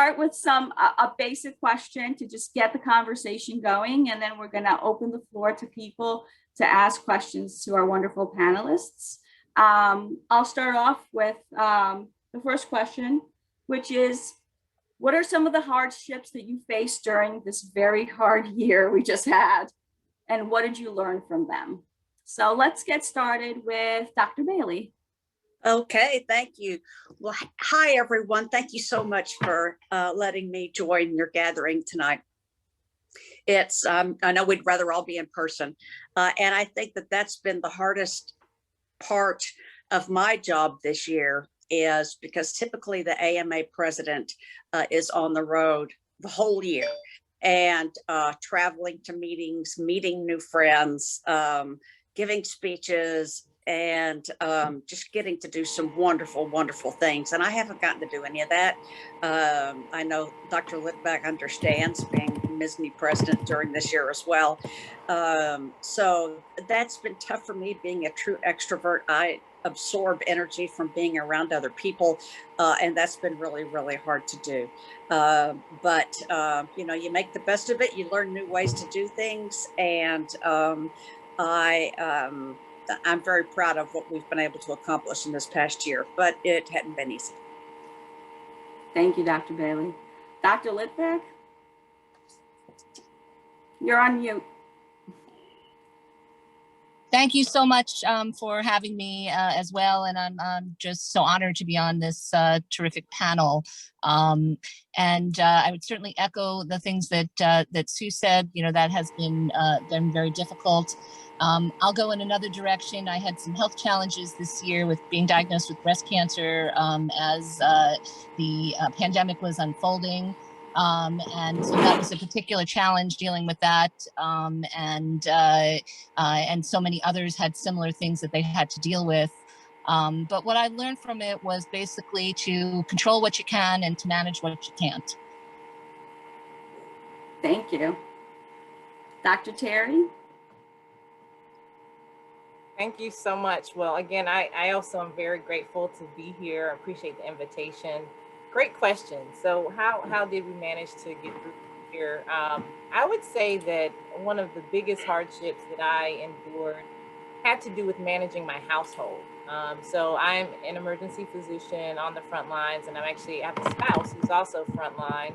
start with a basic question to just get the conversation going, and then we're going to open the floor to people to ask questions to our wonderful panelists. I'll start off with the first question, which is, what are some of the hardships that you faced during this very hard year we just had, and what did you learn from them? So let's get started with Dr. Bailey. Okay, thank you. Well, hi, everyone. Thank you so much for letting me join your gathering tonight. It's, I know we'd rather all be in person. And I think that that's been the hardest part of my job this year, is because typically the AMA president is on the road the whole year and traveling to meetings, meeting new friends, giving speeches, and just getting to do some wonderful, wonderful things. And I haven't gotten to do any of that. I know Dr. Litvak understands, being MSSNY president during this year as well. So that's been tough for me, being a true extrovert. I absorb energy from being around other people, and that's been really, really hard to do. But you know, you make the best of it. You learn new ways to do things, and I'm very proud of what we've been able to accomplish in this past year, but it hadn't been easy. Thank you, Dr. Bailey. Dr. Litvak, you're on mute. Thank you so much for having me as well. And I'm just so honored to be on this terrific panel. And I would certainly echo the things that that Sue said. You know, that has been very difficult. I'll go in another direction. I had some health challenges this year with being diagnosed with breast cancer as the pandemic was unfolding. And so that was a particular challenge, dealing with that. And so many others had similar things that they had to deal with. But what I learned from it was basically to control what you can and to manage what you can't. Thank you. Dr. Terry? Thank you so much. Well, again, I also am very grateful to be here. I appreciate the invitation. Great question. So how did we manage to get through here? I would say that one of the biggest hardships that I endured had to do with managing my household. So I'm an emergency physician on the front lines, and I have a spouse who's also frontline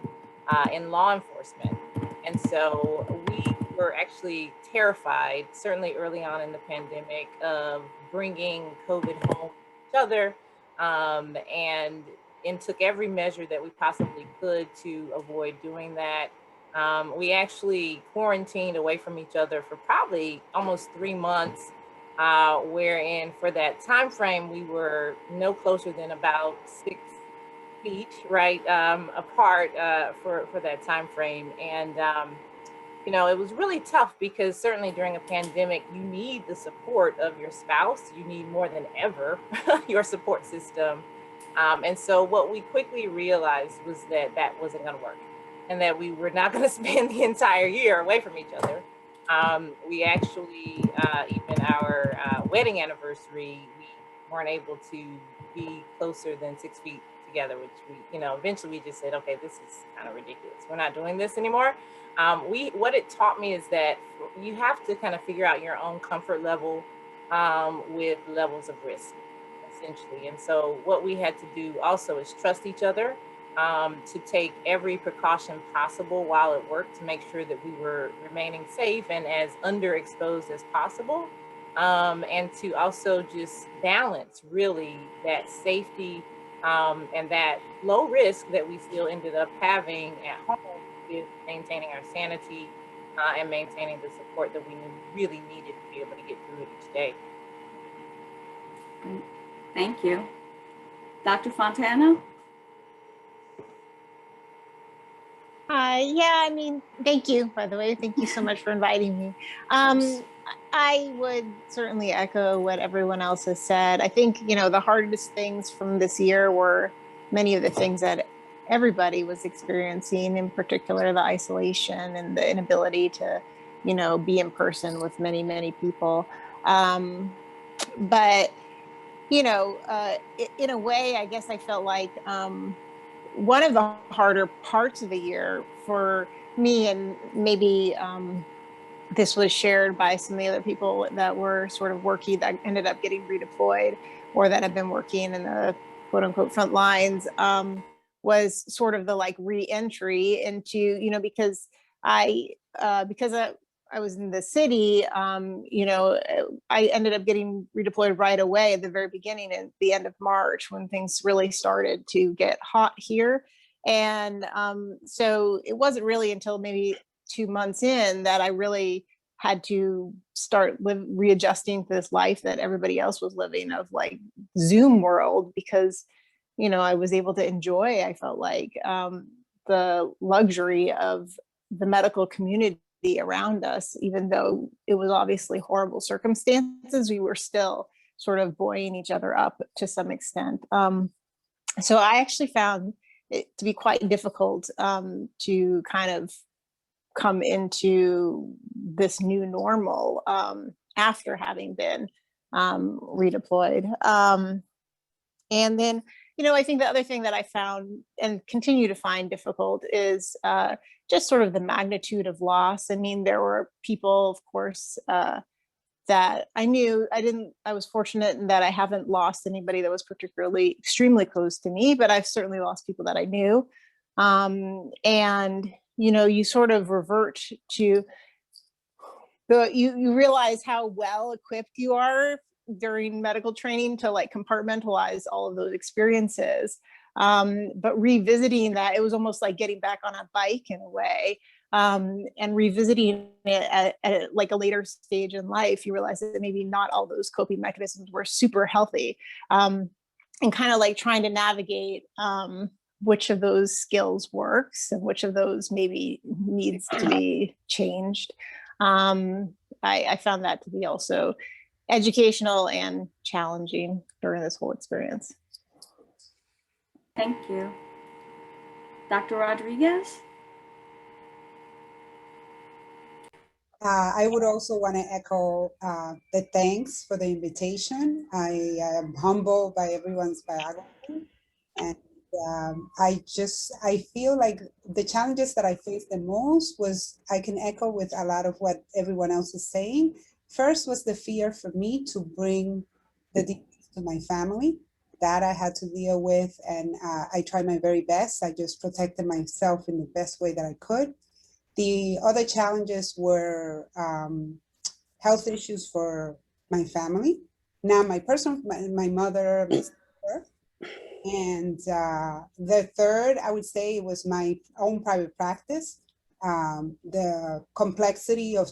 in law enforcement. And so we were actually terrified, certainly early on in the pandemic, of bringing COVID home to each other, and took every measure that we possibly could to avoid doing that. We actually quarantined away from each other for probably almost 3 months, wherein for that time frame we were no closer than about 6 feet, right, apart for that time frame. And you know, it was really tough because certainly during a pandemic, you need the support of your spouse. You need more than ever your support system. And so what we quickly realized was that that wasn't going to work, and that we were not going to spend the entire year away from each other. We actually, even our wedding anniversary, we weren't able to be closer than 6 feet together, which we, you know, eventually we just said, okay, this is kind of ridiculous. We're not doing this anymore. What it taught me is that you have to kind of figure out your own comfort level with levels of risk, essentially. And so what we had to do also is trust each other, to take every precaution possible while at work to make sure that we were remaining safe and as underexposed as possible, and to also just balance really that safety and that low risk that we still ended up having at home with maintaining our sanity and maintaining the support that we really needed to be able to get through it each day. Thank you. Dr. Fontana? Hi, yeah, I mean, thank you, by the way. Thank you so much for inviting me. I would certainly echo what everyone else has said. I think, you know, the hardest things from this year were many of the things that everybody was experiencing, in particular, the isolation and the inability to, you know, be in person with many, many people. But, you know, in a way, I guess I felt like one of the harder parts of the year for me, and maybe this was shared by some of the other people that were sort of working that ended up getting redeployed or that have been working in the quote unquote front lines, was sort of the like re-entry into, because because I was in the city, I ended up getting redeployed right away at the very beginning at the end of March when things really started to get hot here. And so it wasn't really until maybe 2 months in that I really had to start readjusting to this life that everybody else was living of like Zoom world, because, I was able to enjoy, I felt like, the luxury of the medical community around us, even though it was obviously horrible circumstances, we were still sort of buoying each other up to some extent. So I actually found it to be quite difficult to kind of come into this new normal after having been redeployed. And then, I think the other thing that I found and continue to find difficult is just sort of the magnitude of loss. I mean, there were people, of course, that I knew. I was fortunate in that I haven't lost anybody that was particularly extremely close to me, but I've certainly lost people that I knew. And, you sort of revert to you realize how well equipped you are during medical training to like compartmentalize all of those experiences. But revisiting that, it was almost like getting back on a bike in a way. And revisiting it at like a later stage in life, you realize that maybe not all those coping mechanisms were super healthy. And kind of like trying to navigate which of those skills works and which of those maybe needs to be changed. I found that to be also educational and challenging during this whole experience. Thank you. Dr. Rodriguez? I would also want to echo the thanks for the invitation. I am humbled by everyone's biography. And I feel like the challenges that I faced the most was, I can echo with a lot of what everyone else is saying. First was the fear for me to bring the disease to my family. That I had to deal with, and I tried my very best. I just protected myself in the best way that I could. The other challenges were health issues for my family. Now, my mother, my sister, and the third, I would say, it was my own private practice. The complexity of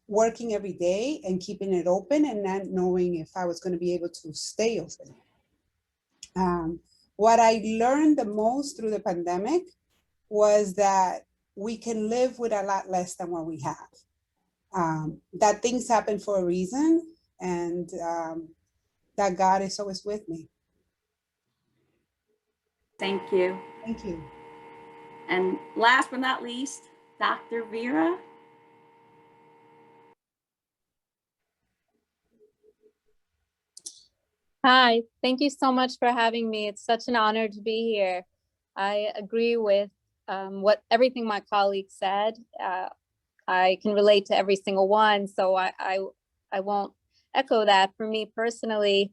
working every day and keeping it open and not knowing if I was going to be able to stay open. What I learned the most through the pandemic was that we can live with a lot less than what we have. That things happen for a reason, and that God is always with me. Thank you. Thank you. And last but not least, Dr. Vera. Hi, thank you so much for having me. It's such an honor to be here. I agree with everything my colleagues said. I can relate to every single one, so I won't echo that. For me personally,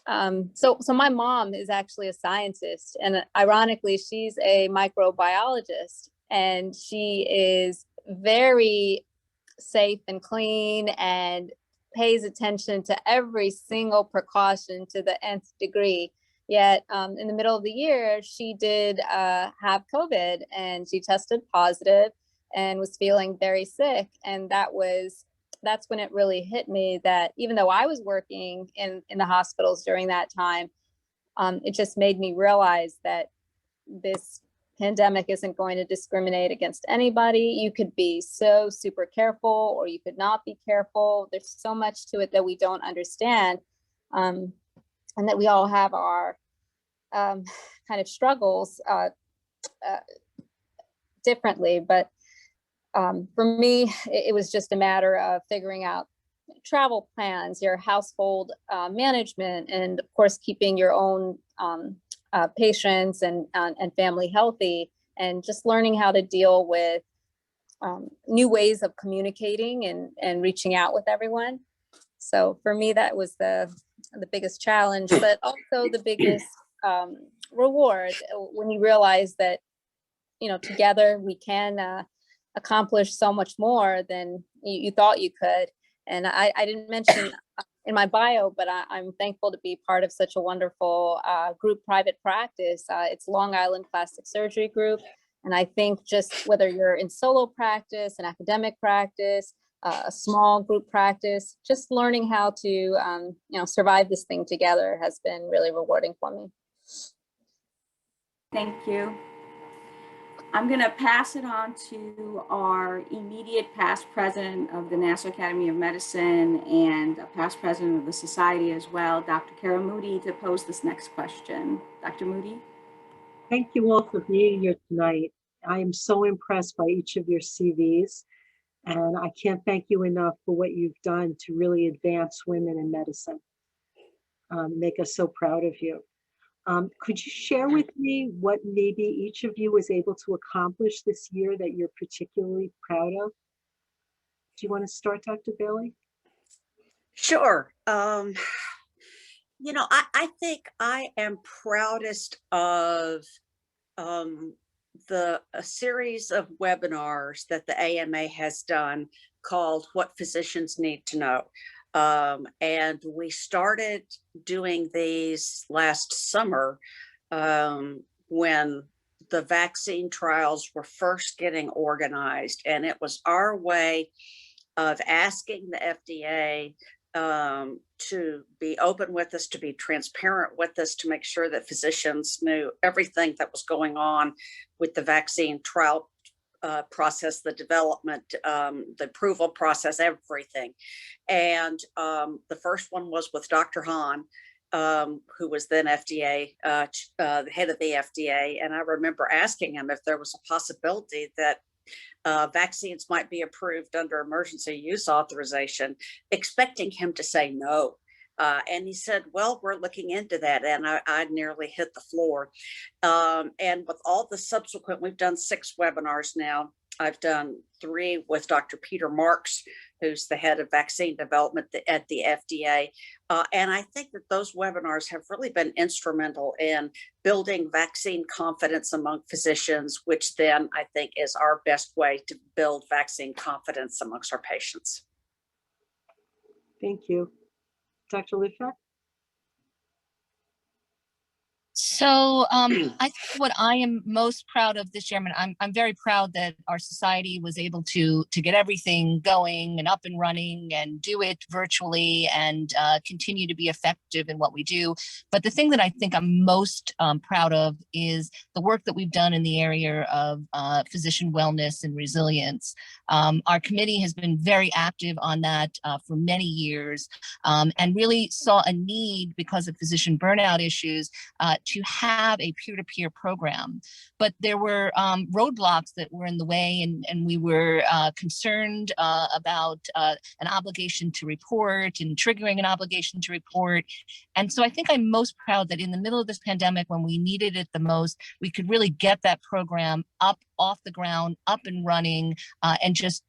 so my mom is actually a scientist, and ironically, she's a microbiologist, and she is very safe and clean and pays attention to every single precaution to the nth degree. Yet in the middle of the year, she did have COVID, and she tested positive and was feeling very sick. And that's when it really hit me that even though I was working in the hospitals during that time, it just made me realize that this pandemic isn't going to discriminate against anybody. You could be so super careful, or you could not be careful. There's so much to it that we don't understand, and that we all have our kind of struggles differently. But for me, it was just a matter of figuring out travel plans, your household management, and of course, keeping your own patients and family healthy, and just learning how to deal with new ways of communicating and reaching out with everyone. So for me, that was the biggest challenge, but also the biggest reward when you realize that, you know, together we can accomplish so much more than you thought you could. And I didn't mention in my bio, but I'm thankful to be part of such a wonderful group private practice. It's Long Island Plastic Surgery Group. And I think just whether you're in solo practice, an academic practice, a small group practice, just learning how to, you know, survive this thing together has been really rewarding for me. Thank you. I'm going to pass it on to our immediate past president of the Nassau Academy of Medicine and a past president of the society as well, Dr. Kara Moody, to pose this next question. Dr. Moody? Thank you all for being here tonight. I am so impressed by each of your CVs, and I can't thank you enough for what you've done to really advance women in medicine. Make us so proud of you. Could you share with me what maybe each of you was able to accomplish this year that you're particularly proud of? Do you want to start, Dr. Bailey? Sure. You know, I think I am proudest of a series of webinars that the AMA has done called What Physicians Need to Know. And we started doing these last summer when the vaccine trials were first getting organized. And it was our way of asking the FDA to be open with us, to be transparent with us, to make sure that physicians knew everything that was going on with the vaccine trial process, the development, the approval process, everything. And the first one was with Dr. Hahn, who was then FDA, the head of the FDA. And I remember asking him if there was a possibility that vaccines might be approved under emergency use authorization, expecting him to say no. And he said, well, we're looking into that. And I nearly hit the floor. And with all the subsequent, we've done 6 webinars now. I've done 3 with Dr. Peter Marks, who's the head of vaccine development at the FDA. And I think that those webinars have really been instrumental in building vaccine confidence among physicians, which then I think is our best way to build vaccine confidence amongst our patients. Thank you. Dr. Lifat? So I think what I am most proud of this year, I mean, I'm very proud that our society was able to get everything going and up and running and do it virtually and continue to be effective in what we do. But the thing that I think I'm most proud of is the work that we've done in the area of physician wellness and resilience. Our committee has been very active on that for many years and really saw a need because of physician burnout issues to have a peer-to-peer program. But there were roadblocks that were in the way, and we were concerned about an obligation to report and triggering an obligation to report. And so I think I'm most proud that in the middle of this pandemic, when we needed it the most, we could really get that program up off the ground, up and running, and just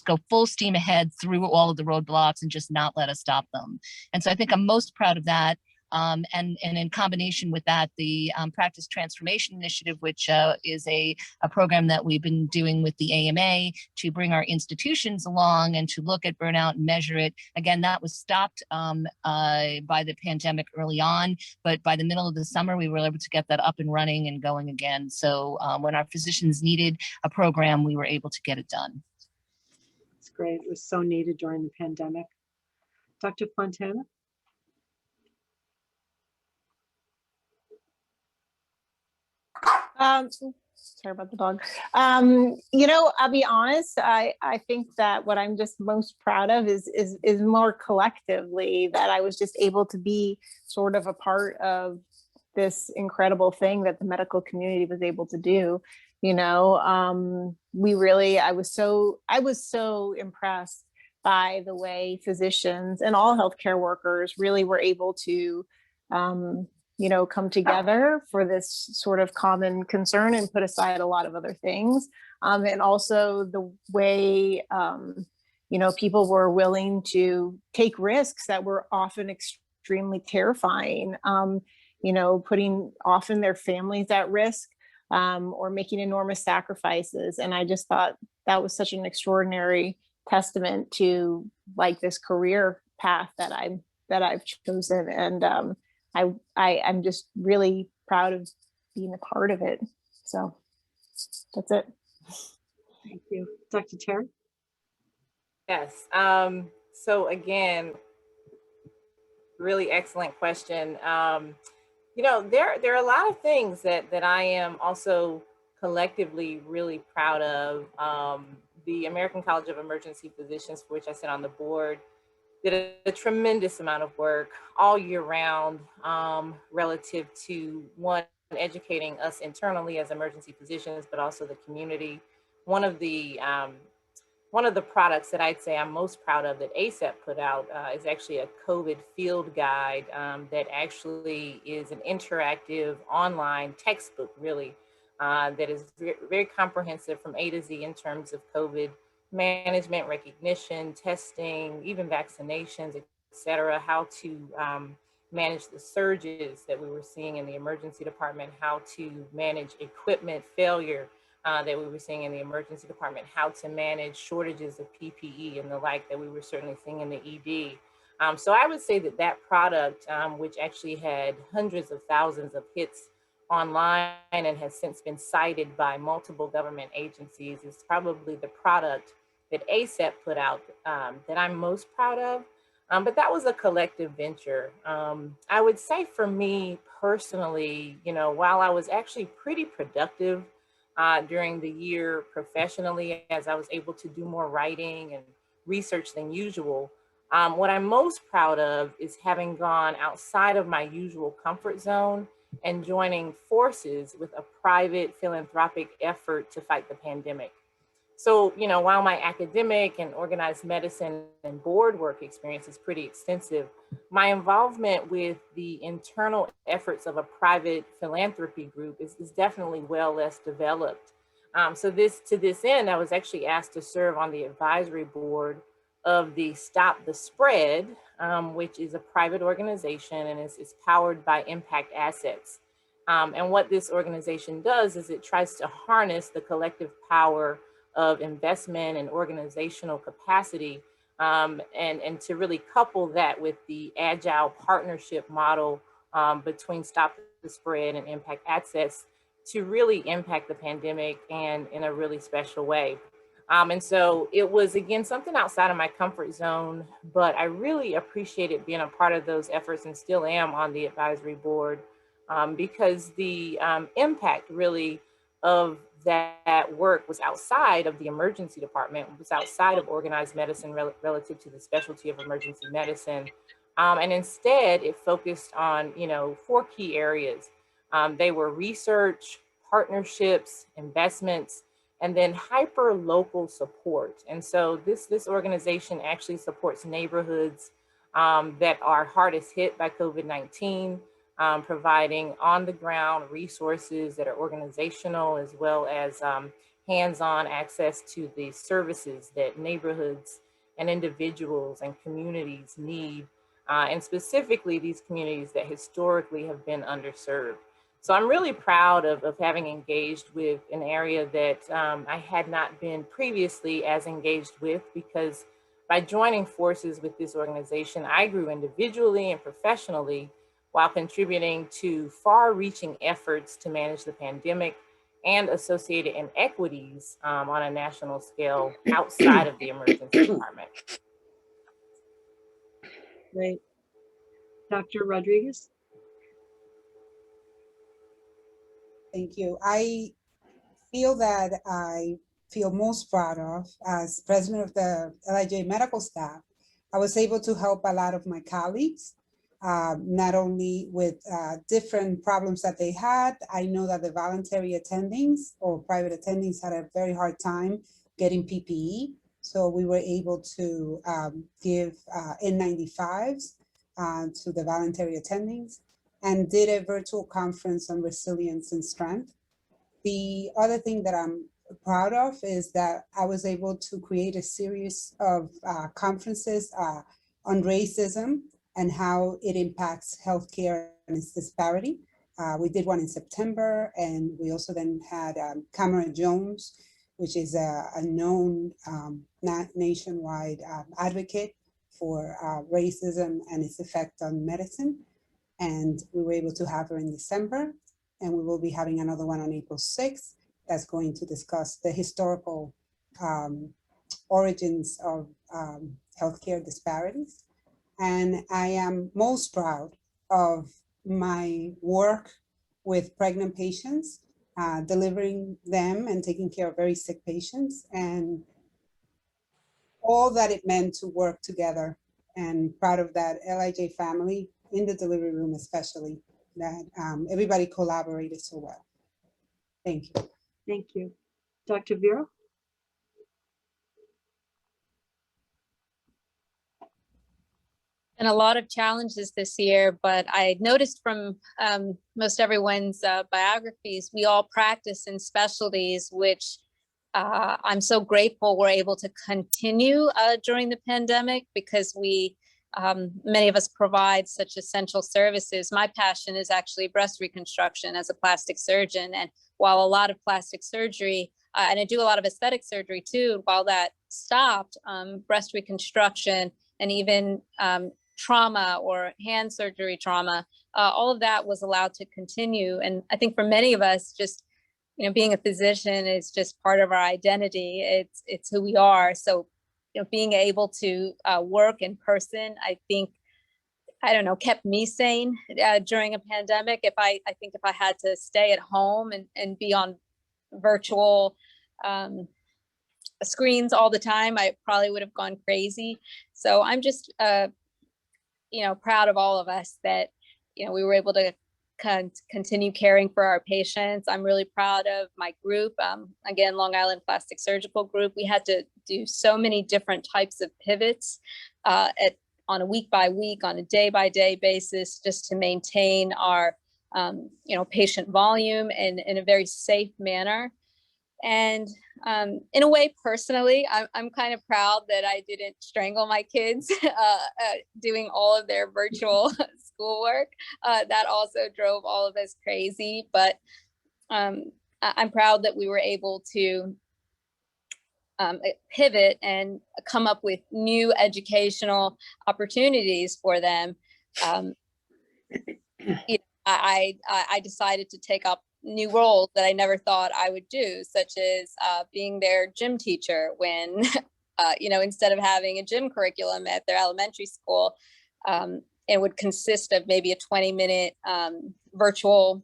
go full steam ahead through all of the roadblocks and just not let us stop them. And so I think I'm most proud of that. And in combination with that, the Practice Transformation Initiative, which is a program that we've been doing with the AMA to bring our institutions along and to look at burnout and measure it. Again, that was stopped by the pandemic early on, but by the middle of the summer, we were able to get that up and running and going again. So when our physicians needed a program, we were able to get it done. It's great. It was so needed during the pandemic. Dr. Fontana? Sorry about the dog. You know, I'll be honest. I think that what I'm just most proud of is more collectively that I was just able to be sort of a part of this incredible thing that the medical community was able to do. You know, I was so impressed by the way physicians and all healthcare workers really were able to come together for this sort of common concern and put aside a lot of other things. And also the way, people were willing to take risks that were often extremely terrifying, putting often their families at risk, or making enormous sacrifices. And I just thought that was such an extraordinary testament to like this career path that I've chosen. And I'm just really proud of being a part of it. So that's it. Thank you. Dr. Terry? Yes. So again, really excellent question. There are a lot of things that I am also collectively really proud of. The American College of Emergency Physicians, for which I sit on the board, did a tremendous amount of work all year round, relative to one, educating us internally as emergency physicians, but also the community. One of the products that I'd say I'm most proud of that ACEP put out is actually a COVID field guide that actually is an interactive online textbook, really, that is very comprehensive from A to Z in terms of COVID management, recognition, testing, even vaccinations, et cetera, how to manage the surges that we were seeing in the emergency department, how to manage equipment failure that we were seeing in the emergency department, how to manage shortages of PPE and the like that we were certainly seeing in the ED. So I would say that product, which actually had hundreds of thousands of hits online and has since been cited by multiple government agencies, is probably the product that ACEP put out that I'm most proud of. But that was a collective venture. I would say for me personally, while I was actually pretty productive during the year professionally, as I was able to do more writing and research than usual, what I'm most proud of is having gone outside of my usual comfort zone and joining forces with a private philanthropic effort to fight the pandemic. So, while my academic and organized medicine and board work experience is pretty extensive, my involvement with the internal efforts of a private philanthropy group is definitely well less developed. To this end, I was actually asked to serve on the advisory board of the Stop the Spread, which is a private organization and is powered by Impact Assets. And what this organization does is it tries to harness the collective power of investment and organizational capacity, and to really couple that with the agile partnership model between Stop the Spread and Impact Access to really impact the pandemic and in a really special way. And so it was, again, something outside of my comfort zone, but I really appreciated being a part of those efforts and still am on the advisory board because the impact really of that work was outside of the emergency department, was outside of organized medicine relative to the specialty of emergency medicine. And instead it focused on, 4 key areas. They were research, partnerships, investments, and then hyper local support. And so this organization actually supports neighborhoods that are hardest hit by COVID-19, providing on the ground resources that are organizational as well as hands-on access to the services that neighborhoods and individuals and communities need, and specifically these communities that historically have been underserved. So I'm really proud of having engaged with an area that I had not been previously as engaged with, because by joining forces with this organization, I grew individually and professionally while contributing to far-reaching efforts to manage the pandemic and associated inequities on a national scale outside of the emergency department. Great. Dr. Rodriguez? Thank you. I feel that I feel most proud of as president of the LIJ medical staff. I was able to help a lot of my colleagues, not only with different problems that they had. I know that the voluntary attendings or private attendings had a very hard time getting PPE. So we were able to give N95s to the voluntary attendings. and did a virtual conference on resilience and strength. The other thing that I'm proud of is that I was able to create a series of conferences on racism and how it impacts healthcare and its disparity. We did one in September, and we also then had Cameron Jones, which is a known nationwide advocate for racism and its effect on medicine. And we were able to have her in December, and we will be having another one on April 6th that's going to discuss the historical origins of healthcare disparities. And I am most proud of my work with pregnant patients, delivering them and taking care of very sick patients, and all that it meant to work together. And proud of that LIJ family in the delivery room, especially, that everybody collaborated so well. Thank you. Thank you. Dr. Vera? And a lot of challenges this year, but I noticed from most everyone's biographies, we all practice in specialties, which I'm so grateful we're able to continue during the pandemic, because we, many of us provide such essential services. My passion is actually breast reconstruction as a plastic surgeon. And while a lot of plastic surgery, and I do a lot of aesthetic surgery too, while that stopped, breast reconstruction and even trauma or hand surgery trauma, all of that was allowed to continue. And I think for many of us, just, you know, being a physician is just part of our identity. It's who we are. So, you know, being able to work in person, I think, I don't know, kept me sane during a pandemic. I think if I had to stay at home and be on virtual screens all the time, I probably would have gone crazy. So I'm just, you know, proud of all of us that, you know, we were able to continue caring for our patients. I'm really proud of my group. Again, Long Island Plastic Surgical Group. We had to do so many different types of pivots on a week by week, on a day by day basis, just to maintain our, you know, patient volume in a very safe manner. And in a way, personally, I'm kind of proud that I didn't strangle my kids doing all of their virtual schoolwork. That also drove all of us crazy. But I'm proud that we were able to pivot and come up with new educational opportunities for them. You know, I decided to take up new roles that I never thought I would do, such as being their gym teacher when, you know, instead of having a gym curriculum at their elementary school, it would consist of maybe a 20-minute virtual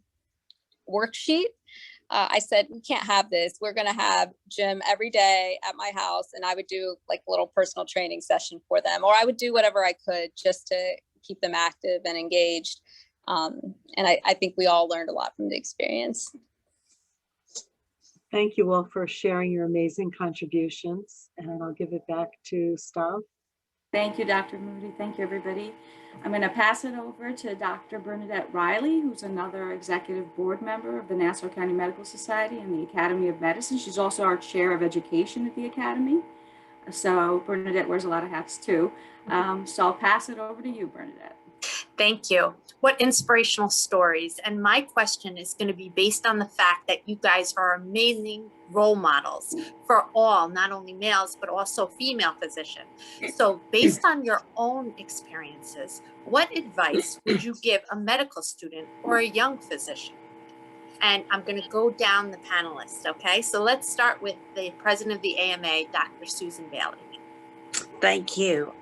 worksheet. I said, we can't have this. We're going to have gym every day at my house. And I would do like a little personal training session for them, or I would do whatever I could just to keep them active and engaged. And I think we all learned a lot from the experience. Thank you all for sharing your amazing contributions. And I'll give it back to Stav. Thank you, Dr. Moody. Thank you, everybody. I'm going to pass it over to Dr. Bernadette Riley, who's another executive board member of the Nassau County Medical Society and the Academy of Medicine. She's also our chair of education at the Academy. So Bernadette wears a lot of hats too. So I'll pass it over to you, Bernadette. Thank you. What inspirational stories. And my question is going to be based on the fact that you guys are amazing role models for all, not only males, but also female physicians. So based on your own experiences, what advice would you give a medical student or a young physician? And I'm going to go down the panelists. Okay, so let's start with the president of the AMA, Dr. Susan Bailey. Thank you.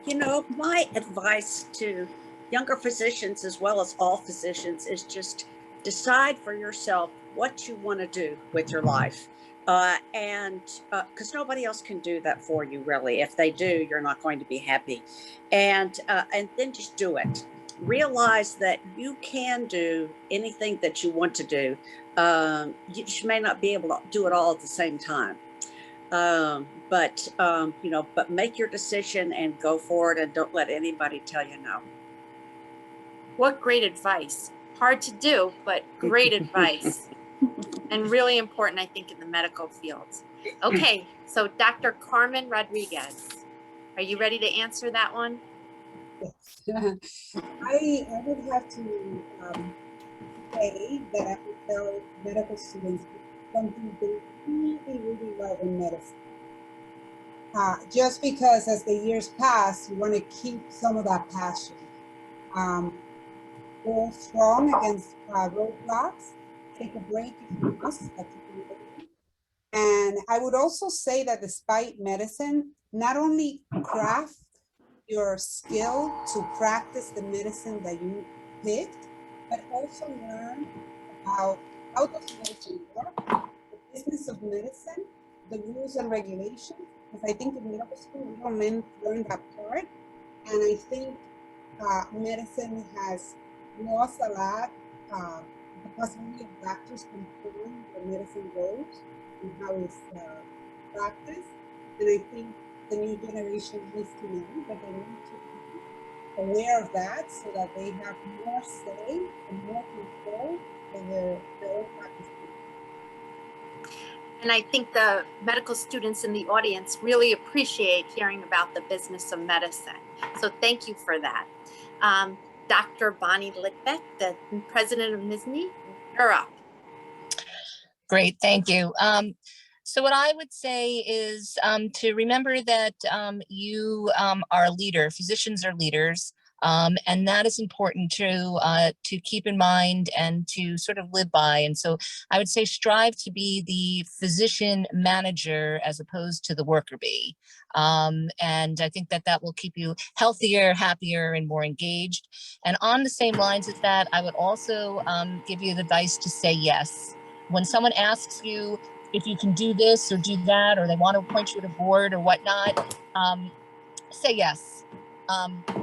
You know, my advice to younger physicians, as well as all physicians, is just decide for yourself what you want to do with your life. And because nobody else can do that for you, really. If they do, you're not going to be happy. And then just do it. Realize that you can do anything that you want to do. You may not be able to do it all at the same time. But you know, but make your decision and go for it, and don't let anybody tell you no. What great advice. Hard to do, but great advice. And really important, I think, in the medical field. Okay, so Dr. Carmen Rodriguez, are you ready to answer that one? Yes. I would have to say that I would tell medical students something they really love in medicine. Just because as the years pass, you want to keep some of that passion. Go strong against roadblocks. Take a break if you must. That's okay. And I would also say that despite medicine, not only craft your skill to practice the medicine that you picked, but also learn about how does medicine work, the business of medicine, the rules and regulations. Because I think in medical school we don't learn that part, and I think medicine has lost a lot. The possibility of doctors controlling where medicine goes and how it's practiced, and I think the new generation needs to know that they need to be aware of that so that they have more say and more control over their own practice. And I think the medical students in the audience really appreciate hearing about the business of medicine. So thank you for that. Dr. Bonnie Litbeck, the president of MISNY, you're up. Great, thank you. So what I would say is to remember that you are a leader. Physicians are leaders, and that is important to keep in mind and to sort of live by. And so I would say strive to be the physician manager as opposed to the worker bee. And I think that that will keep you healthier, happier, and more engaged. And on the same lines as that, I would also give you the advice to say yes. When someone asks you if you can do this or do that, or they want to appoint you to board or whatnot, say yes.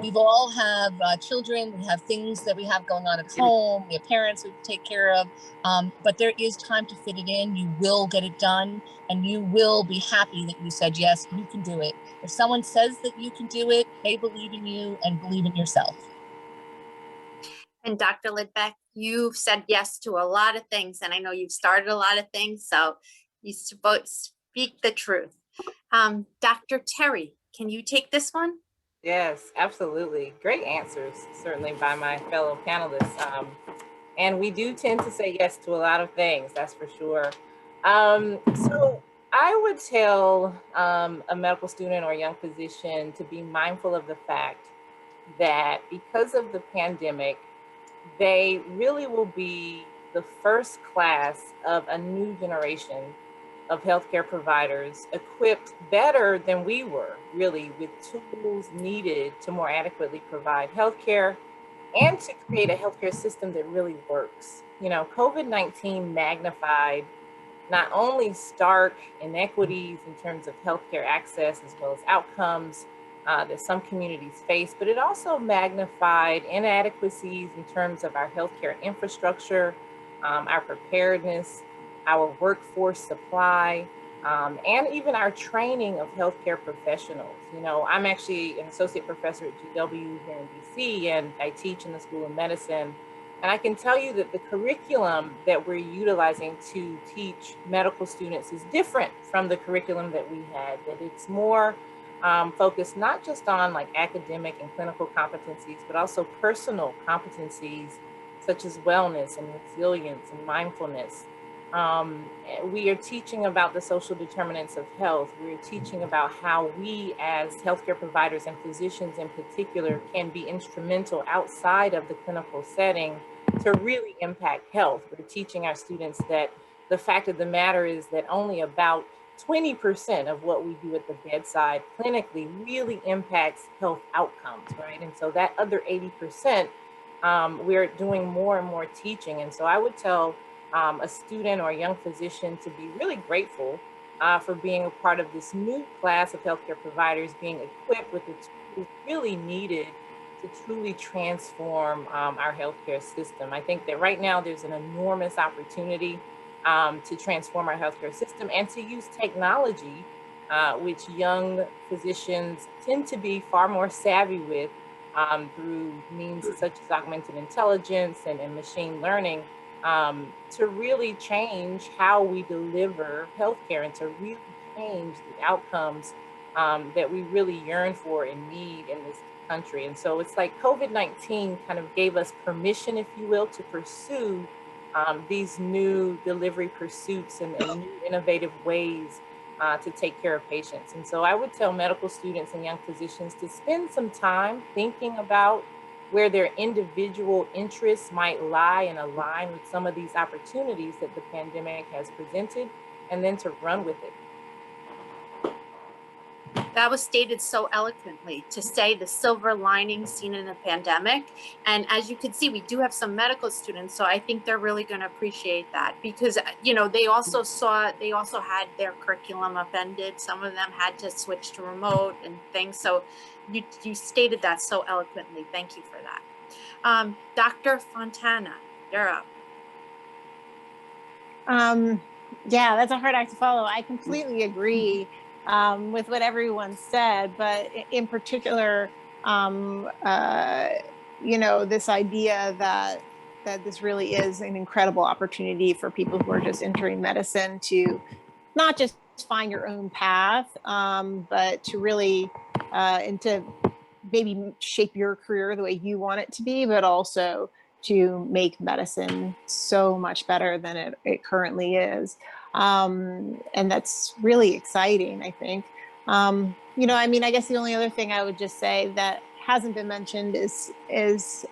We've all have children, we have things that we have going on at home, we have parents we take care of, but there is time to fit it in. You will get it done, and you will be happy that you said yes, you can do it. If someone says that you can do it, they believe in you and believe in yourself. And Dr. Lidbeck, you've said yes to a lot of things, and I know you've started a lot of things, so you both speak the truth. Dr. Terry, can you take this one? Yes, absolutely. Great answers, certainly by my fellow panelists. And we do tend to say yes to a lot of things, that's for sure. So I would tell a medical student or a young physician to be mindful of the fact that because of the pandemic, they really will be the first class of a new generation of healthcare providers equipped better than we were, really, with tools needed to more adequately provide healthcare and to create a healthcare system that really works. You know, COVID-19 magnified not only stark inequities in terms of healthcare access as well as outcomes that some communities face, but it also magnified inadequacies in terms of our healthcare infrastructure, our preparedness, our workforce supply, and even our training of healthcare professionals. You know, I'm actually an associate professor at GW here in DC, and I teach in the School of Medicine. And I can tell you that the curriculum that we're utilizing to teach medical students is different from the curriculum that we had, that it's more focused not just on like academic and clinical competencies, but also personal competencies such as wellness and resilience and mindfulness. We are teaching about the social determinants of health. We're teaching about how we as healthcare providers and physicians in particular can be instrumental outside of the clinical setting to really impact health. We're teaching our students that the fact of the matter is that only about 20% of what we do at the bedside clinically really impacts health outcomes, right? And so that other 80%, we're doing more and more teaching. And so I would tell a student or a young physician to be really grateful for being a part of this new class of healthcare providers, being equipped with the tools really needed to truly transform our healthcare system. I think that right now there's an enormous opportunity to transform our healthcare system and to use technology, which young physicians tend to be far more savvy with, through means such as augmented intelligence and machine learning to really change how we deliver healthcare and to really change the outcomes that we really yearn for and need in this country. And so it's like COVID-19 kind of gave us permission, if you will, to pursue these new delivery pursuits and new innovative ways to take care of patients. And so I would tell medical students and young physicians to spend some time thinking about where their individual interests might lie and align with some of these opportunities that the pandemic has presented, and then to run with it. That was stated so eloquently, to say the silver lining seen in a pandemic. And as you can see, we do have some medical students, so I think they're really going to appreciate that, because they also had their curriculum upended. Some of them had to switch to remote and things. So you stated that so eloquently. Thank you for that. Dr. Fontana, you're up. Yeah, that's a hard act to follow. I completely agree with what everyone said, but in particular, this idea that this really is an incredible opportunity for people who are just entering medicine to not just find your own path, but to really and to maybe shape your career the way you want it to be, but also to make medicine so much better than it currently is. And that's really exciting, I think. I guess the only other thing I would just say that hasn't been mentioned is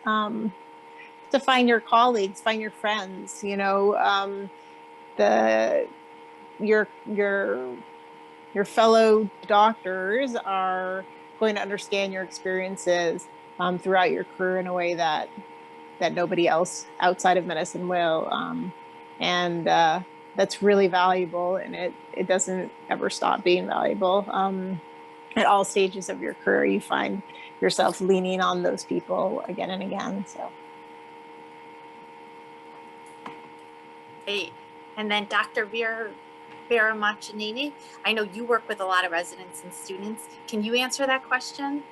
to find your colleagues, find your friends, your fellow doctors are going to understand your experiences throughout your career in a way that nobody else outside of medicine will. And that's really valuable, and it doesn't ever stop being valuable. At all stages of your career, you find yourself leaning on those people again and again. So. Great. And then Dr. Vera Machinini, I know you work with a lot of residents and students. Can you answer that question?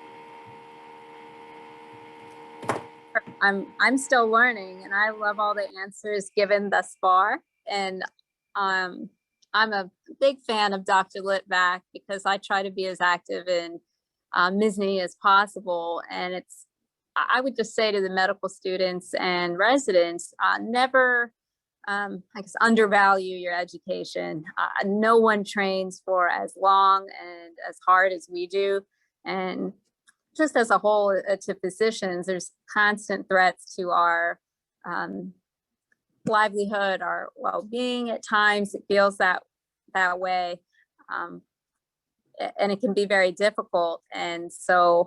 I'm still learning, and I love all the answers given thus far. And I'm a big fan of Dr. Litvak because I try to be as active in MSNY as possible. And I would just say to the medical students and residents, never, undervalue your education. No one trains for as long and as hard as we do. And just as a whole, to physicians, there's constant threats to our livelihood, our well-being. At times, it feels that way, and it can be very difficult. And so,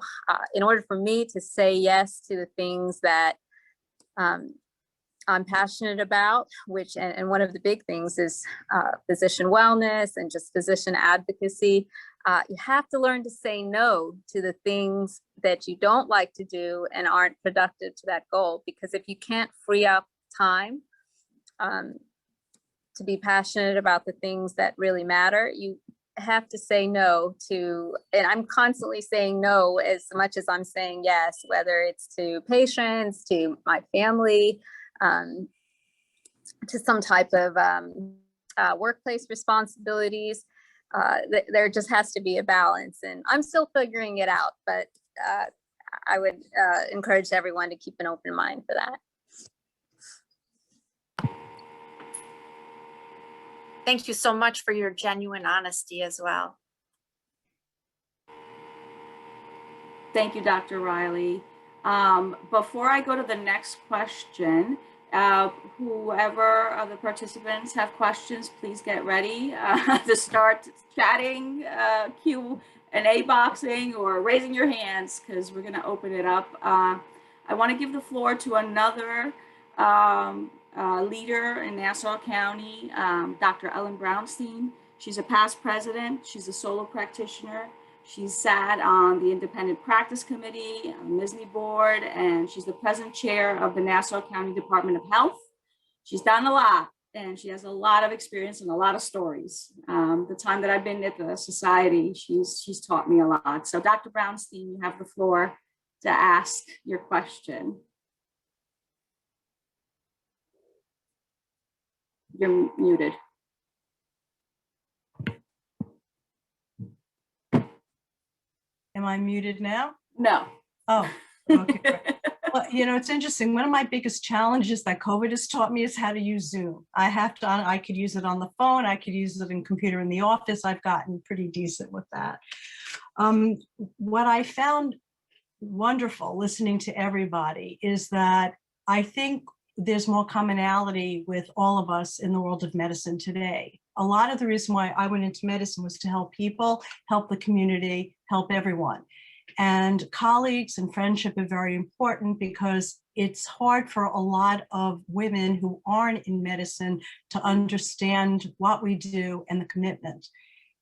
in order for me to say yes to the things that I'm passionate about, and one of the big things is physician wellness and just physician advocacy. You have to learn to say no to the things that you don't like to do and aren't productive to that goal. Because if you can't free up time to be passionate about the things that really matter, you have to say no to, and I'm constantly saying no as much as I'm saying yes, whether it's to patients, to my family, to some type of workplace responsibilities. There just has to be a balance, and I'm still figuring it out, but I would encourage everyone to keep an open mind for that. Thank you so much for your genuine honesty as well. Thank you, Dr. Riley. Before I go to the next question, whoever of the participants have questions, please get ready to start chatting, Q&A boxing, or raising your hands, because we're going to open it up. I want to give the floor to another leader in Nassau County, Dr. Ellen Brownstein. She's a past president. She's a solo practitioner. She's sat on the Independent Practice Committee, on the MSNY board, and she's the present chair of the Nassau County Department of Health. She's done a lot, and she has a lot of experience and a lot of stories. The time that I've been at the society, she's taught me a lot. So Dr. Brownstein, you have the floor. to ask your question. You're muted. Am I muted now? No. Oh, okay. Great. Well, you know, it's interesting. One of my biggest challenges that COVID has taught me is how to use Zoom. I could use it on the phone. I could use it in computer in the office. I've gotten pretty decent with that. What I found wonderful listening to everybody is that I think there's more commonality with all of us in the world of medicine today. A lot of the reason why I went into medicine was to help people, help the community, help everyone. And colleagues and friendship are very important because it's hard for a lot of women who aren't in medicine to understand what we do and the commitment.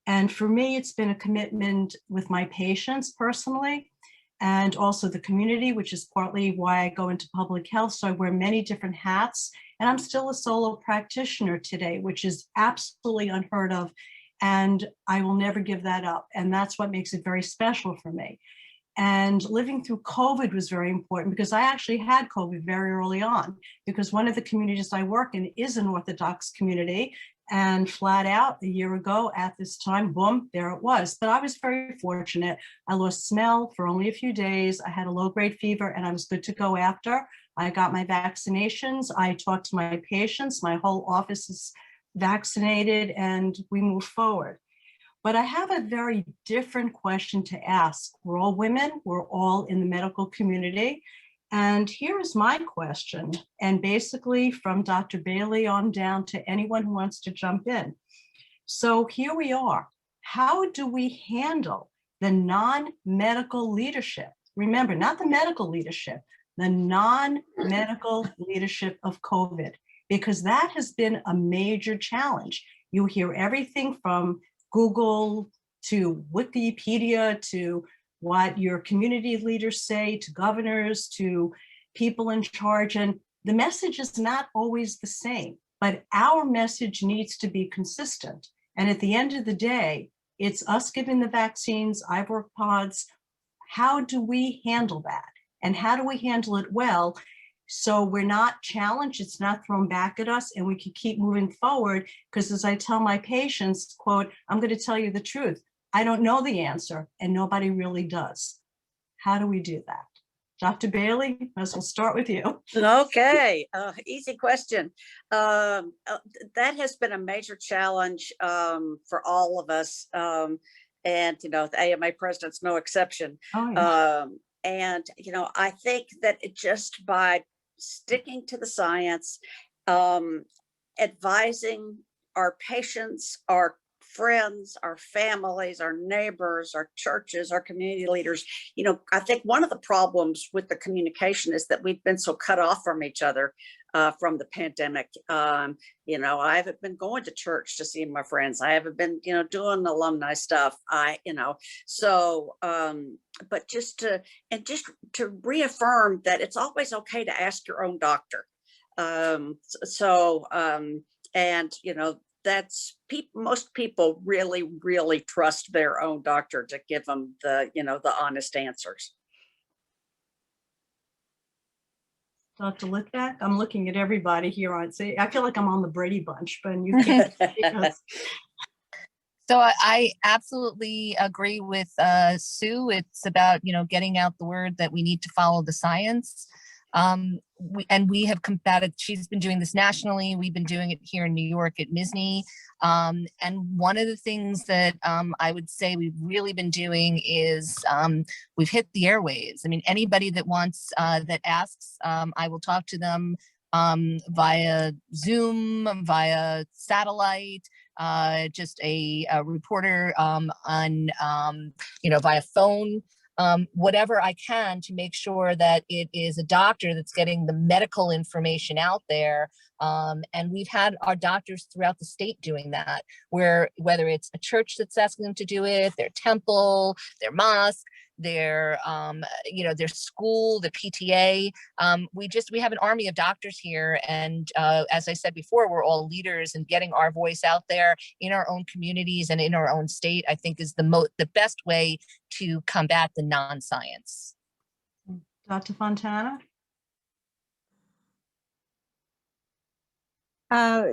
And for me, it's been a commitment with my patients personally, and also the community, which is partly why I go into public health. So I wear many different hats, and I'm still a solo practitioner today, which is absolutely unheard of. And I will never give that up. And that's what makes it very special for me. And living through COVID was very important because I actually had COVID very early on, because one of the communities I work in is an Orthodox community. And flat out a year ago at this time, boom, there it was. But I was very fortunate. I lost smell for only a few days. I had a low-grade fever and I was good to go after. I got my vaccinations. I talked to my patients. My whole office is vaccinated and we move forward. But I have a very different question to ask. We're all women. We're all in the medical community. And here is my question, and basically from Dr. Bailey on down to anyone who wants to jump in. So here we are. How do we handle the non-medical leadership? Remember, not the medical leadership, the non-medical leadership of COVID, because that has been a major challenge. You hear everything from Google to Wikipedia to what your community leaders say, to governors, to people in charge. And the message is not always the same, but our message needs to be consistent. And at the end of the day, it's us giving the vaccines, Ivor pods. How do we handle that? And how do we handle it well? So we're not challenged, it's not thrown back at us, and we can keep moving forward. Because as I tell my patients, quote, I'm going to tell you the truth. I don't know the answer, and nobody really does. How do we do that? Dr. Bailey, might as well start with you. Okay, easy question. That has been a major challenge for all of us. And, you know, the AMA president's no exception. Oh, yeah. And, you know, I think that just by sticking to the science, advising our patients, our friends, our families, our neighbors, our churches, our community leaders. You know, I think one of the problems with the communication is that we've been so cut off from each other from the pandemic. You know, I haven't been going to church to see my friends. I haven't been, you know, doing alumni stuff. But just to reaffirm that it's always okay to ask your own doctor. And, you know, that's most people really, really trust their own doctor to give them the, you know, the honest answers. Dr. Litvak, I'm looking at everybody here on say, I feel like I'm on the Brady Bunch, but you can't. So I absolutely agree with Sue. It's about, you know, getting out the word that we need to follow the science. We have combated, she's been doing this nationally. We've been doing it here in New York at MSNY. And one of the things that I would say we've really been doing is we've hit the airwaves. I mean, anybody that wants, that asks, I will talk to them via Zoom, via satellite, just a reporter on, you know, via phone. Whatever I can to make sure that it is a doctor that's getting the medical information out there. And we've had our doctors throughout the state doing that, where whether it's a church that's asking them to do it, their temple, their mosque, their you know, their school, the PTA. We have an army of doctors here, and as I said before, we're all leaders, and getting our voice out there in our own communities and in our own state, I think is the best way to combat the non-science. Dr. Fontana?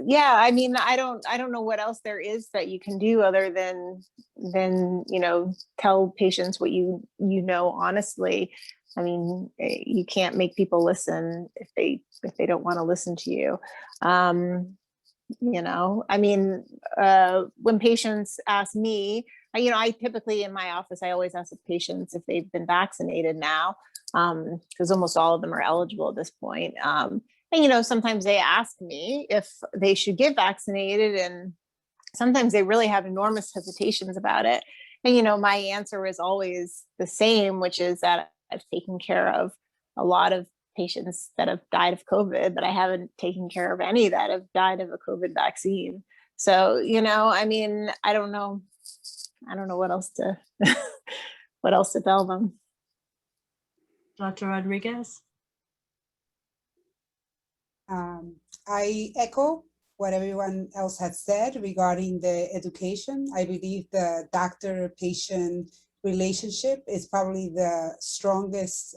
Yeah, I mean, I don't know what else there is that you can do other than, tell patients what you know honestly. I mean, you can't make people listen if they don't want to listen to you. I mean, when patients ask me, I typically in my office, I always ask the patients if they've been vaccinated now, because almost all of them are eligible at this point. And sometimes they ask me if they should get vaccinated, and sometimes they really have enormous hesitations about it. And my answer is always the same, which is that I've taken care of a lot of patients that have died of COVID, but I haven't taken care of any that have died of a COVID vaccine. So, I mean, I don't know what else to what else to tell them. Dr. Rodriguez? I echo what everyone else has said regarding the education. I believe the doctor-patient relationship is probably the strongest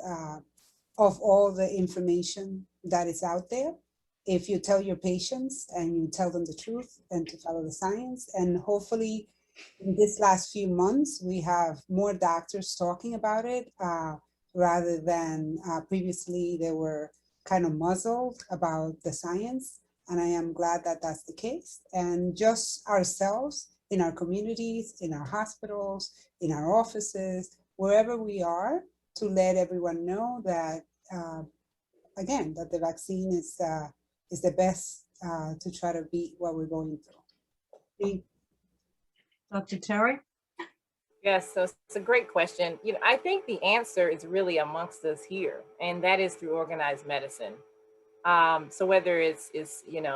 of all the information that is out there. If you tell your patients and you tell them the truth and to follow the science, and hopefully in this last few months, we have more doctors talking about it rather than previously they were kind of muzzled about the science. And I am glad that that's the case. And just ourselves in our communities, in our hospitals, in our offices, wherever we are, to let everyone know that, again, that the vaccine is the best to try to beat what we're going through. Dr. Terry? Yes, so it's a great question. I think the answer is really amongst us here, and that is through organized medicine. So whether it's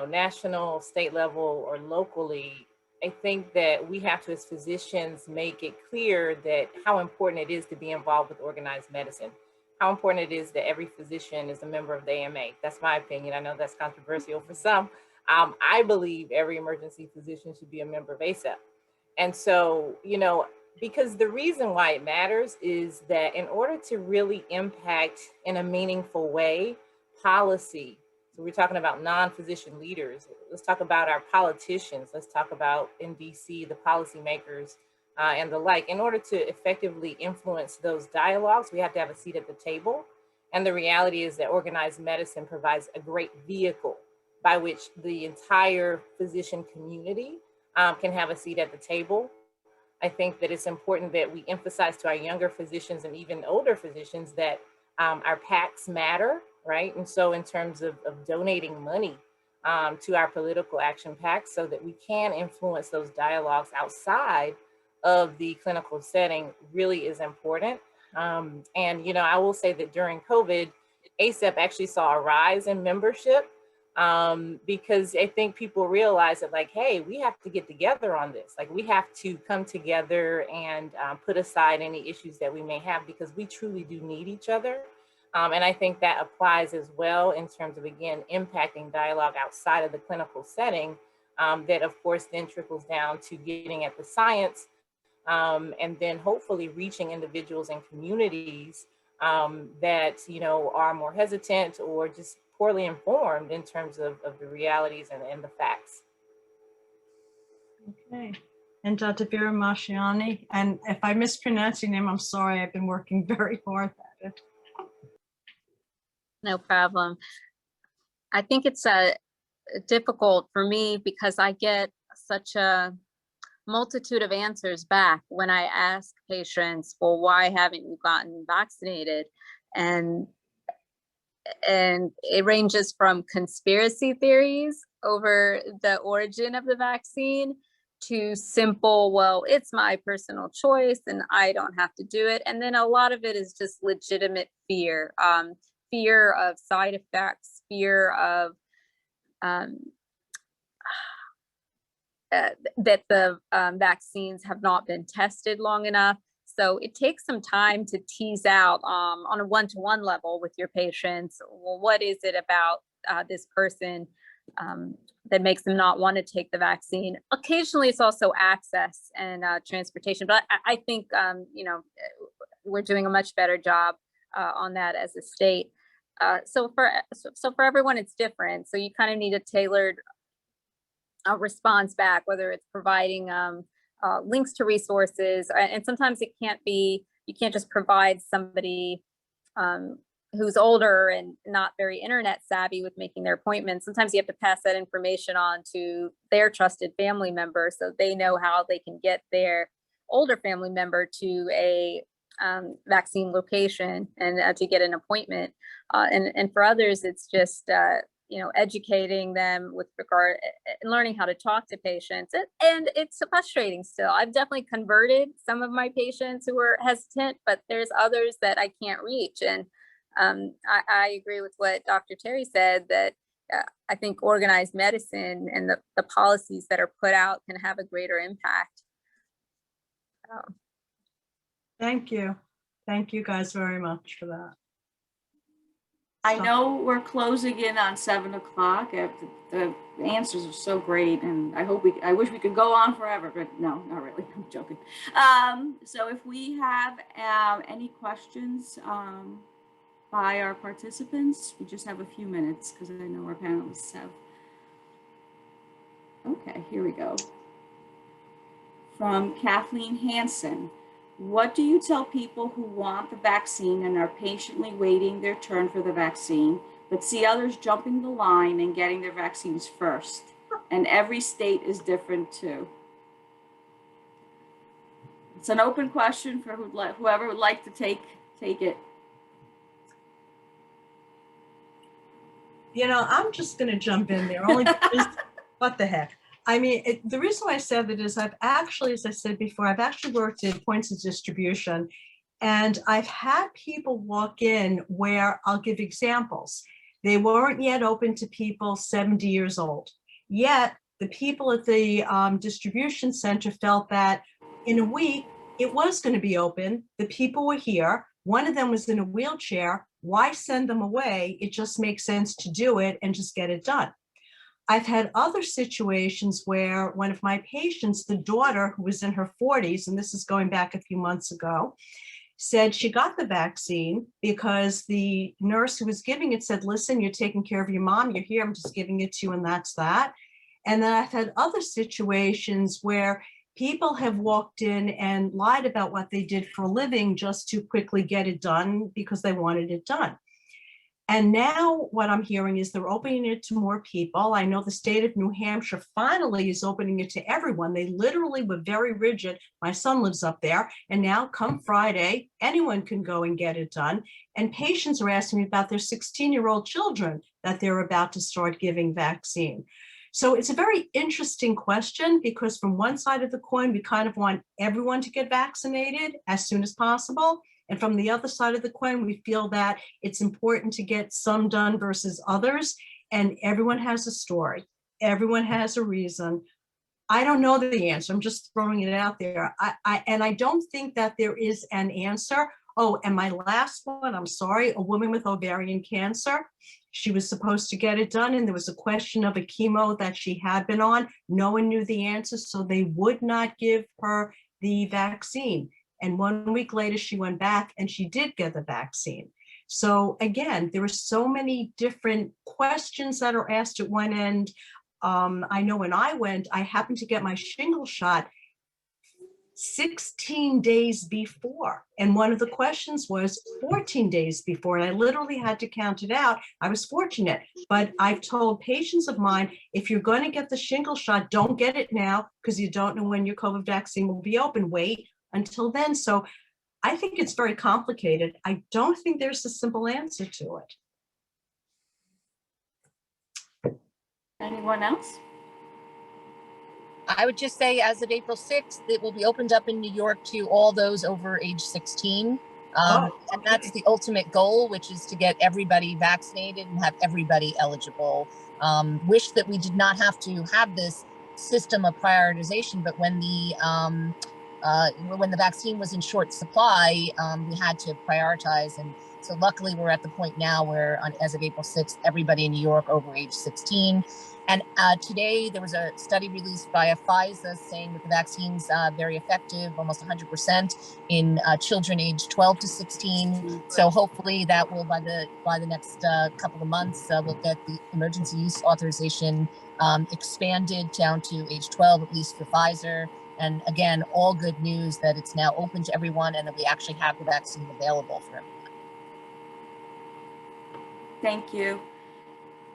national, state level, or locally, I think that we have to, as physicians, make it clear that how important it is to be involved with organized medicine, how important it is that every physician is a member of the AMA. That's my opinion. I know that's controversial for some. I believe every emergency physician should be a member of ACEP. And so, because the reason why it matters is that in order to really impact in a meaningful way policy, so we're talking about non-physician leaders, let's talk about our politicians, let's talk about in DC, the policymakers and the like. In order to effectively influence those dialogues, we have to have a seat at the table. And the reality is that organized medicine provides a great vehicle by which the entire physician community can have a seat at the table. I think that it's important that we emphasize to our younger physicians and even older physicians that our PACs matter, right? And so in terms of donating money to our political action PACs so that we can influence those dialogues outside of the clinical setting really is important. And, I will say that during COVID, ACEP actually saw a rise in membership because I think people realize that hey, we have to get together on this. We have to come together and put aside any issues that we may have because we truly do need each other. And I think that applies as well in terms of, again, impacting dialogue outside of the clinical setting that of course then trickles down to getting at the science and then hopefully reaching individuals and communities that, are more hesitant or just poorly informed in terms of the realities and the facts. Okay. And Dr. Vera Marciani, and if I mispronounce your name, I'm sorry, I've been working very hard at it. No problem. I think it's difficult for me because I get such a multitude of answers back when I ask patients, well, why haven't you gotten vaccinated? And it ranges from conspiracy theories over the origin of the vaccine to simple, well, it's my personal choice and I don't have to do it. And then a lot of it is just legitimate fear, fear of side effects, fear of that the vaccines have not been tested long enough. So it takes some time to tease out on a one-to-one level with your patients. Well, what is it about this person that makes them not want to take the vaccine? Occasionally, it's also access and transportation. But I think, we're doing a much better job on that as a state. So for everyone, it's different. So you kind of need a tailored response back, whether it's providing links to resources, and sometimes it can't be, you can't just provide somebody who's older and not very internet savvy with making their appointments. Sometimes you have to pass that information on to their trusted family member so they know how they can get their older family member to a vaccine location and to get an appointment. And for others, it's just educating them with regard and learning how to talk to patients. And it's frustrating still. I've definitely converted some of my patients who were hesitant, but there's others that I can't reach. And I agree with what Dr. Terry said, that I think organized medicine and the policies that are put out can have a greater impact. Thank you. Thank you guys very much for that. I know we're closing in on 7 o'clock. The answers are so great, and I wish we could go on forever, but no, not really. I'm joking. So if we have any questions by our participants, we just have a few minutes because I know our panelists have. Okay, here we go. From Kathleen Hansen. What do you tell people who want the vaccine and are patiently waiting their turn for the vaccine, but see others jumping the line and getting their vaccines first? And every state is different too. It's an open question for whoever would like to take it. You know, I'm just going to jump in there only because what the heck. I mean, the reason why I said that is I've actually, as I said before, I've actually worked in points of distribution, and I've had people walk in where I'll give examples. They weren't yet open to people 70 years old. Yet the people at the distribution center felt that in a week it was going to be open. The people were here. One of them was in a wheelchair. Why send them away? It just makes sense to do it and just get it done. I've had other situations where one of my patients, the daughter who was in her 40s, and this is going back a few months ago, said she got the vaccine because the nurse who was giving it said, listen, you're taking care of your mom, you're here, I'm just giving it to you, and that's that. And then I've had other situations where people have walked in and lied about what they did for a living just to quickly get it done because they wanted it done. And now what I'm hearing is they're opening it to more people. I know the state of New Hampshire finally is opening it to everyone. They literally were very rigid. My son lives up there. And now come Friday, anyone can go and get it done. And patients are asking me about their 16-year-old children that they're about to start giving vaccine. So it's a very interesting question because from one side of the coin, we kind of want everyone to get vaccinated as soon as possible. And from the other side of the coin, we feel that it's important to get some done versus others. And everyone has a story. Everyone has a reason. I don't know the answer. I'm just throwing it out there. I don't think that there is an answer. Oh, and my last one, I'm sorry, a woman with ovarian cancer. She was supposed to get it done, and there was a question of a chemo that she had been on. No one knew the answer, so they would not give her the vaccine. And 1 week later, she went back and she did get the vaccine. So again, there are so many different questions that are asked at one end. I know when I went, I happened to get my shingle shot 16 days before. And one of the questions was 14 days before. And I literally had to count it out. I was fortunate, but I've told patients of mine, if you're going to get the shingle shot, don't get it now because you don't know when your COVID vaccine will be open. Wait until then. So I think it's very complicated. I don't think there's a simple answer to it. Anyone else? I would just say as of April 6th, it will be opened up in New York to all those over age 16. And that's the ultimate goal, which is to get everybody vaccinated and have everybody eligible. Wish that we did not have to have this system of prioritization, but when the vaccine was in short supply, we had to prioritize. And so luckily we're at the point now where as of April 6th, everybody in New York over age 16. And today there was a study released by Pfizer saying that the vaccine's very effective, almost 100% in children aged 12 to 16. So hopefully that will, by the next couple of months, we'll get the emergency use authorization expanded down to age 12, at least for Pfizer. And again, all good news that it's now open to everyone and that we actually have the vaccine available for everyone. Thank you.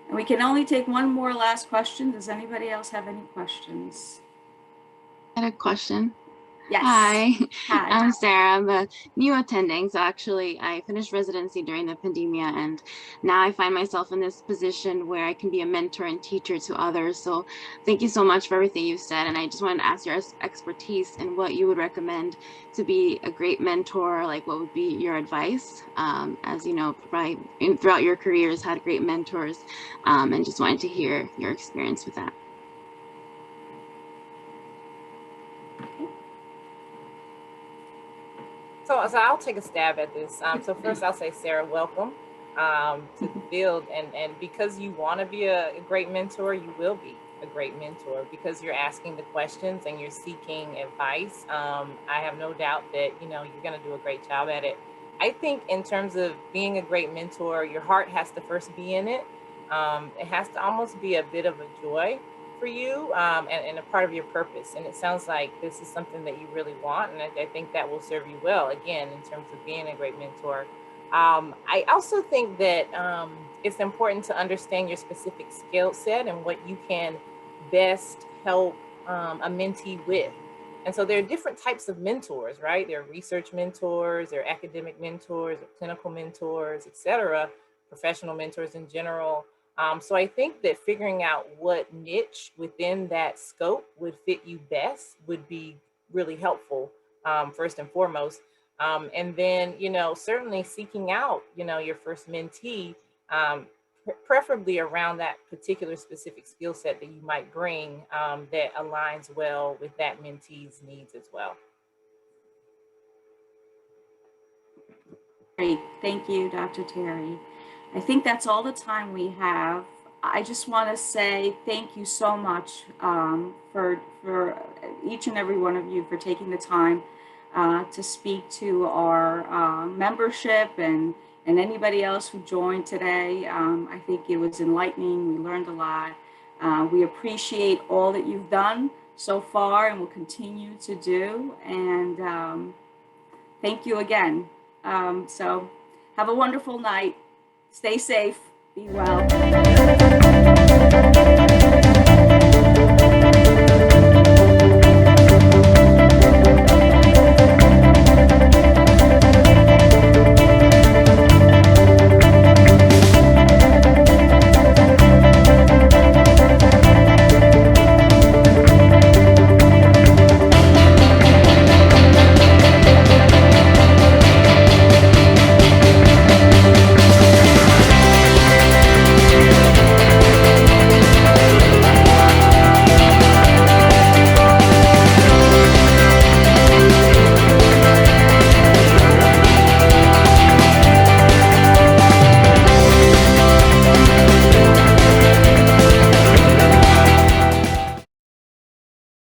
And we can only take one more last question. Does anybody else have any questions? I had a question. Yes. Hi, Hi. I'm Sarah. I'm a new attending. So actually, I finished residency during the pandemic, and now I find myself in this position where I can be a mentor and teacher to others. So thank you so much for everything you said. And I just wanted to ask your expertise and what you would recommend to be a great mentor. Like, what would be your advice? As you know, probably throughout your careers, had great mentors, and just wanted to hear your experience with that. So I'll take a stab at this. So first I'll say, Sarah, welcome to the field. And because you want to be a great mentor, you will be a great mentor because you're asking the questions and you're seeking advice. I have no doubt that, you're going to do a great job at it. I think in terms of being a great mentor, your heart has to first be in it. It has to almost be a bit of a joy for you and a part of your purpose. And it sounds like this is something that you really want. And I think that will serve you well, again, in terms of being a great mentor. I also think that it's important to understand your specific skill set and what you can best help a mentee with. And so there are different types of mentors, right? There are research mentors, there are academic mentors, clinical mentors, et cetera, professional mentors in general. So I think that figuring out what niche within that scope would fit you best would be really helpful, first and foremost. And then, certainly seeking out, your first mentee, preferably around that particular specific skill set that you might bring that aligns well with that mentee's needs as well. Great. Thank you, Dr. Terry. I think that's all the time we have. I just want to say thank you so much for each and every one of you for taking the time to speak to our membership and anybody else who joined today. I think it was enlightening. We learned a lot. We appreciate all that you've done so far and will continue to do. And thank you again. So have a wonderful night. Stay safe. Be well.